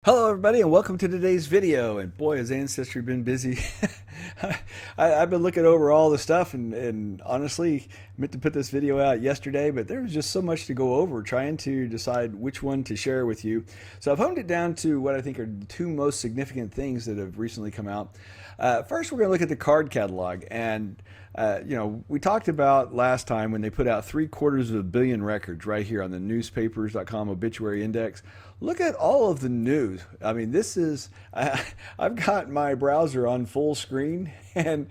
Hello everybody and welcome to today's video. And boy, has Ancestry been busy. I've been looking over all the stuff and honestly meant to put this video out yesterday, but there was just so much to go over trying to decide which one to share with you. So I've honed it down to what I think are the two most significant things that have recently come out. First, we're going to look at the card catalog. And we talked about last time when they put out 750 million records right here on the newspapers.com obituary index. Look at all of the news. I mean, I've got my browser on full screen and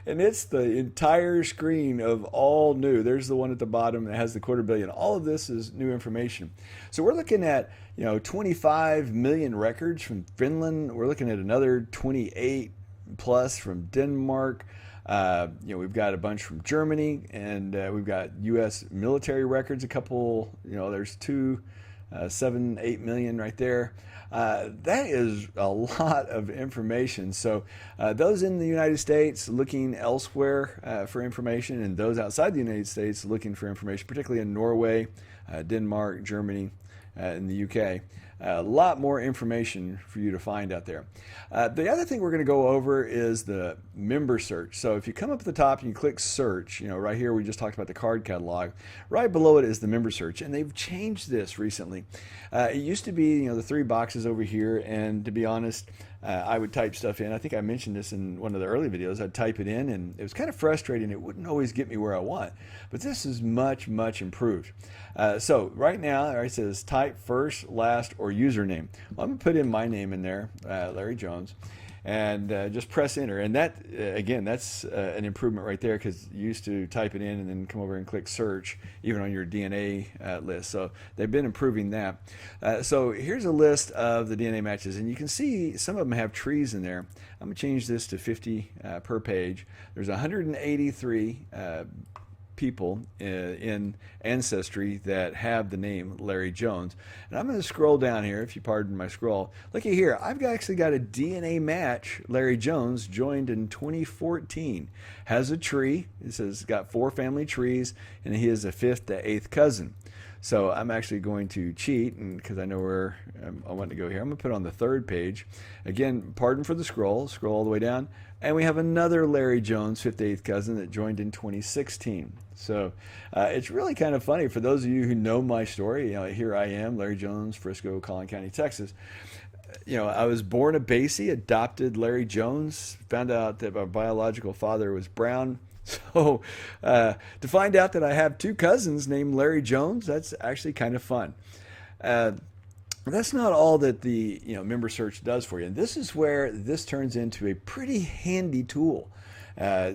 it's the entire screen of all new. There's the one at the bottom that has the 250 million. All of this is new information. So we're looking at, 25 million records from Finland. We're looking at another 28 plus from Denmark. We've got a bunch from Germany, and we've got U.S. military records. A couple, there's 7-8 million right there. That is a lot of information. So those in the United States looking elsewhere for information, and those outside the United States looking for information, particularly in Norway, Denmark, Germany, in the UK. A lot more information for you to find out there. The other thing we're going to go over is the member search. So if you come up at the top and you click search, right here we just talked about the card catalog. Right below it is the member search, and they've changed this recently. It used to be the three boxes over here, and to be honest, I would type stuff in. I think I mentioned this in one of the early videos. I'd type it in, and it was kind of frustrating. It wouldn't always get me where I want. But this is much, much improved. So right now, it says type first, last, or username. Well, I'm going to put in my name in there, Larry Jones, and just press enter. And that, again, that's an improvement right there, because you used to type it in and then come over and click search, even on your DNA list. So they've been improving that. So here's a list of the DNA matches, and you can see some of them have trees in there. I'm going to change this to 50 per page. There's 183 people in Ancestry that have the name Larry Jones. And I'm going to scroll down here, if you pardon my scroll. Looky here, I've actually got a DNA match. Larry Jones joined in 2014. Has a tree. It says got 4 family trees, and he is a 5th to 8th cousin. So I'm actually going to cheat, and because I know where I want to go here, I'm going to put it on the 3rd page. Again, pardon for the scroll all the way down. And we have another Larry Jones, 5th to 8th cousin, that joined in 2016. So it's really kind of funny for those of you who know my story. Here I am, Larry Jones, Frisco, Collin County, Texas. I was born a Basie, adopted Larry Jones, found out that my biological father was brown. So to find out that I have 2 cousins named Larry Jones, that's actually kind of fun. That's not all that the member search does for you. And this is where this turns into a pretty handy tool.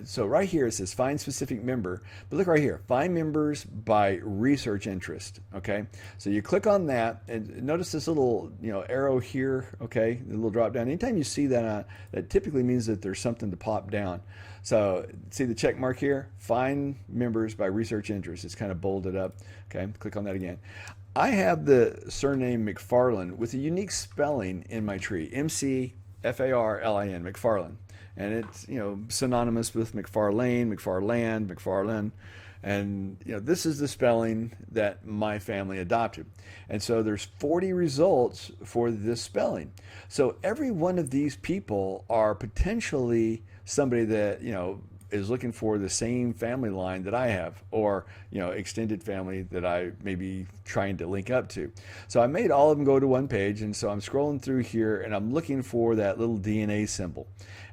So right here it says find specific member, but look right here, find members by research interest. Okay, so you click on that, and notice this little arrow here. Okay, the little drop down. Anytime you see that, that typically means that there's something to pop down. So see the check mark here, find members by research interest. It's kind of bolded up. Okay, click on that again. I have the surname McFarlane with a unique spelling in my tree, M-C-F-A-R-L-I-N, McFarlane. And it's synonymous with McFarlane, McFarland, McFarlane. And this is the spelling that my family adopted. And so there's 40 results for this spelling. So every one of these people are potentially somebody that is looking for the same family line that I have, or extended family that I may be trying to link up to. So I made all of them go to one page, and so I'm scrolling through here and I'm looking for that little DNA symbol.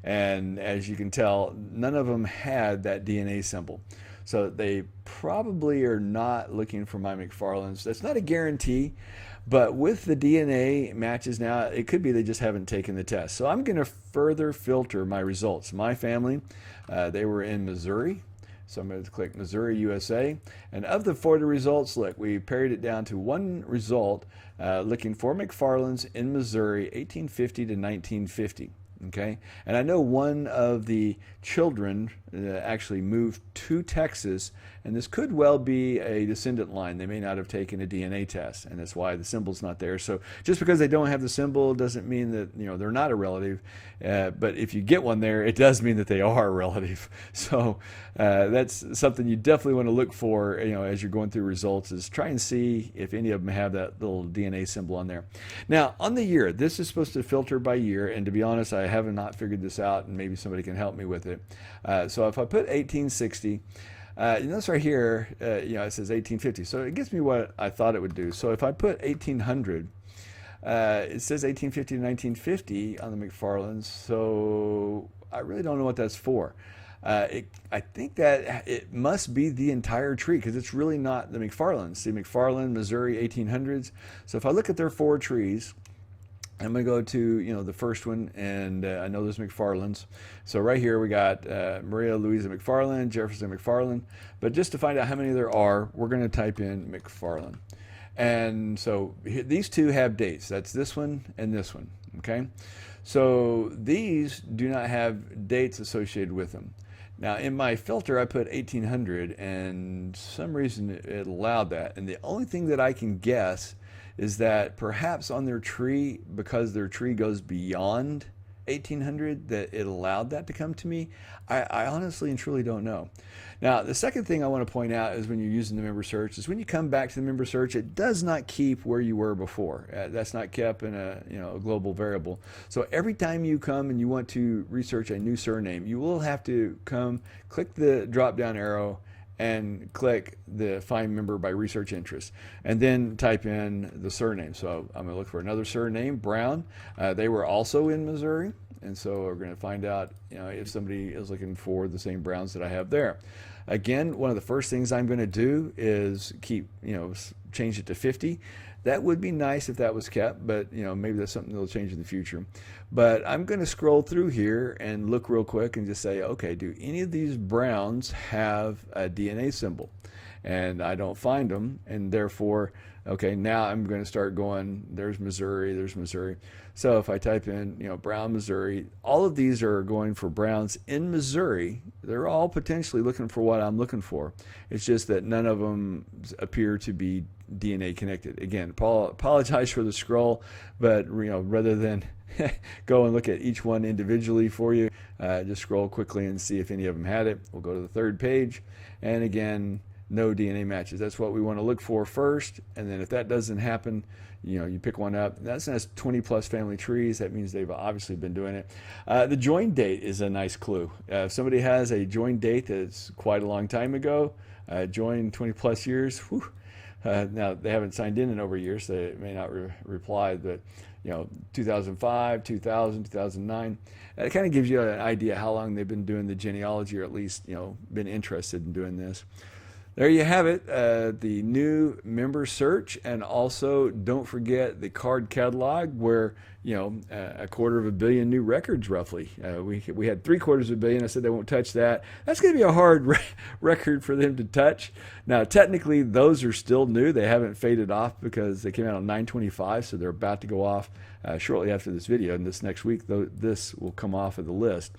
And as you can tell, none of them had that DNA symbol. So they probably are not looking for my McFarlanes. That's not a guarantee, but with the DNA matches now, it could be they just haven't taken the test. So I'm going to further filter my results. My family, they were in Missouri. So I'm going to click Missouri, USA. And of the 40 results, look, we pared it down to one result looking for McFarlanes in Missouri, 1850 to 1950. Okay, and I know one of the children actually moved to Texas And this could well be a descendant line. They may not have taken a DNA test, and that's why the symbol's not there. So just because they don't have the symbol doesn't mean that they're not a relative. But if you get one there, it does mean that they are a relative. So that's something you definitely want to look for, as you're going through results, is try and see if any of them have that little DNA symbol on there. Now, on the year, this is supposed to filter by year, and to be honest, I have not figured this out, and maybe somebody can help me with it. So if I put 1860, notice right here, it says 1850, so it gives me what I thought it would do. So if I put 1800, it says 1850 to 1950 on the McFarlands, so I really don't know what that's for. I think that it must be the entire tree, because it's really not the McFarlands. See, McFarland, Missouri, 1800s. So if I look at their 4 trees, I'm going to go to the first one, and I know there's McFarlands. So right here we got Maria Louisa McFarland, Jefferson McFarland. But just to find out how many there are, we're going to type in McFarland. And so these 2 have dates. That's this one and this one. Okay. So these do not have dates associated with them. Now in my filter I put 1800, and for some reason it allowed that. And the only thing that I can guess is that perhaps on their tree, because their tree goes beyond 1800, that it allowed that to come to me. I honestly and truly don't know. Now, the second thing I want to point out is when you're using the member search is when you come back to the member search, it does not keep where you were before. That's not kept in a global variable. So every time you come and you want to research a new surname, you will have to come, click the drop down arrow, and click the find member by research interest, and then type in the surname. So I'm going to look for another surname, Brown. They were also in Missouri, and so we're going to find out if somebody is looking for the same Browns that I have there. Again, one of the first things I'm going to do is change it to 50. That would be nice if that was kept, but maybe that's something that'll change in the future. But I'm going to scroll through here and look real quick and just say, okay, do any of these Browns have a DNA symbol? And I don't find them, and therefore, okay, now I'm going to start going, there's Missouri, there's Missouri. So if I type in, Brown, Missouri, all of these are going for Browns in Missouri. They're all potentially looking for what I'm looking for. It's just that none of them appear to be DNA connected. Again, apologize for the scroll, but rather than go and look at each one individually for you, just scroll quickly and see if any of them had it. We'll go to the 3rd page, and again, no DNA matches. That's what we want to look for first, and then if that doesn't happen, you pick one up. That says 20 plus family trees. That means they've obviously been doing it. The join date is a nice clue. If somebody has a join date that's quite a long time ago, joined 20 plus years, whew. Now they haven't signed in over years, so they may not reply, but 2005, 2000, 2009, it kind of gives you an idea how long they've been doing the genealogy, or at least been interested in doing this. There you have it, the new member search, and also don't forget the card catalog, where 250 million new records roughly. We had 750 million. I said they won't touch that. That's going to be a hard record for them to touch. Now technically those are still new. They haven't faded off because they came out on 9/25, so they're about to go off shortly after this video, and this next week this will come off of the list.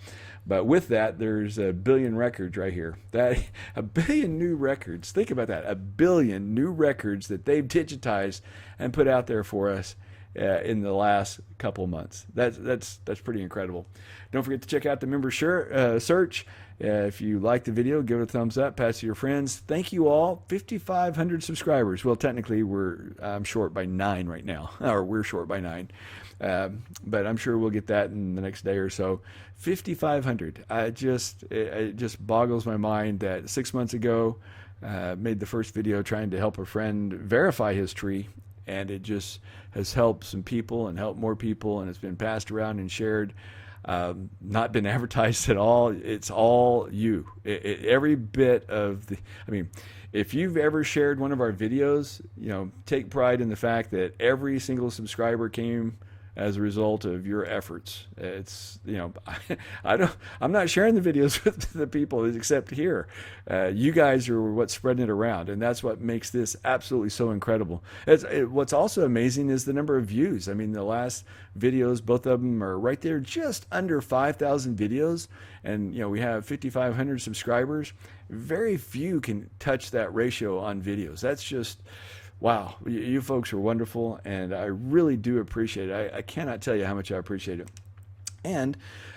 But with that, there's a billion records right here. A billion new records. Think about that. A billion new records that they've digitized and put out there for us in the last couple of months. That's pretty incredible. Don't forget to check out the member search. If you like the video, give it a thumbs up, pass it to your friends. Thank you all. 5,500 subscribers. Well, technically I'm short by 9 right now, or we're short by 9. But I'm sure we'll get that in the next day or so. 5,500. It just boggles my mind that 6 months ago, made the first video trying to help a friend verify his tree, and it just has helped some people and helped more people, and it's been passed around and shared. Not been advertised at all. It's all you. Every bit of if you've ever shared one of our videos, take pride in the fact that every single subscriber came as a result of your efforts. It's, I'm not sharing the videos with the people except here. You guys are what's spreading it around, and that's what makes this absolutely so incredible. What's also amazing is the number of views. I mean, the last videos, both of them are right there, just under 5,000 videos, and we have 5,500 subscribers. Very few can touch that ratio on videos. That's just, wow. You folks are wonderful, and I really do appreciate it. I cannot tell you how much I appreciate it. And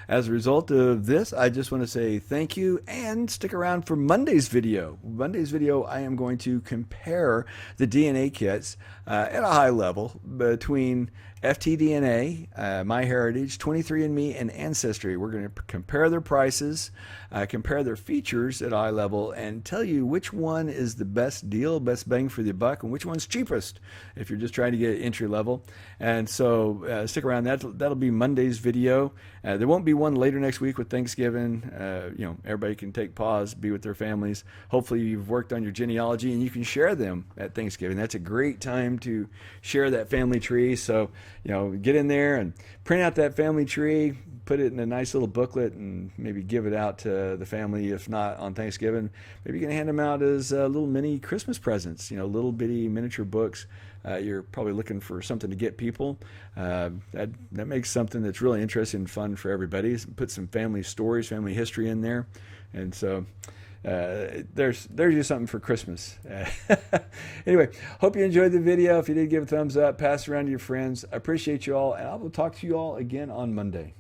as a result of this, I just want to say thank you, and stick around for Monday's video. Monday's video, I am going to compare the DNA kits at a high level between FTDNA, MyHeritage, 23andMe, and Ancestry. We're going to compare their prices, compare their features at a high level, and tell you which one is the best deal, best bang for the buck, and which one's cheapest if you're just trying to get entry level. And so stick around. That'll be Monday's video. There won't be one later next week with Thanksgiving. Everybody can take pause, be with their families. Hopefully you've worked on your genealogy and you can share them at Thanksgiving. That's a great time to share that family tree. So, get in there and print out that family tree, put it in a nice little booklet, and maybe give it out to the family. If not on Thanksgiving, maybe you can hand them out as little mini Christmas presents, little bitty miniature books. You're probably looking for something to get people. That makes something that's really interesting and fun for everybody. Put some family stories, family history in there. And so there's just something for Christmas. Anyway, hope you enjoyed the video. If you did, give it a thumbs up, pass it around to your friends. I appreciate you all, and I will talk to you all again on Monday.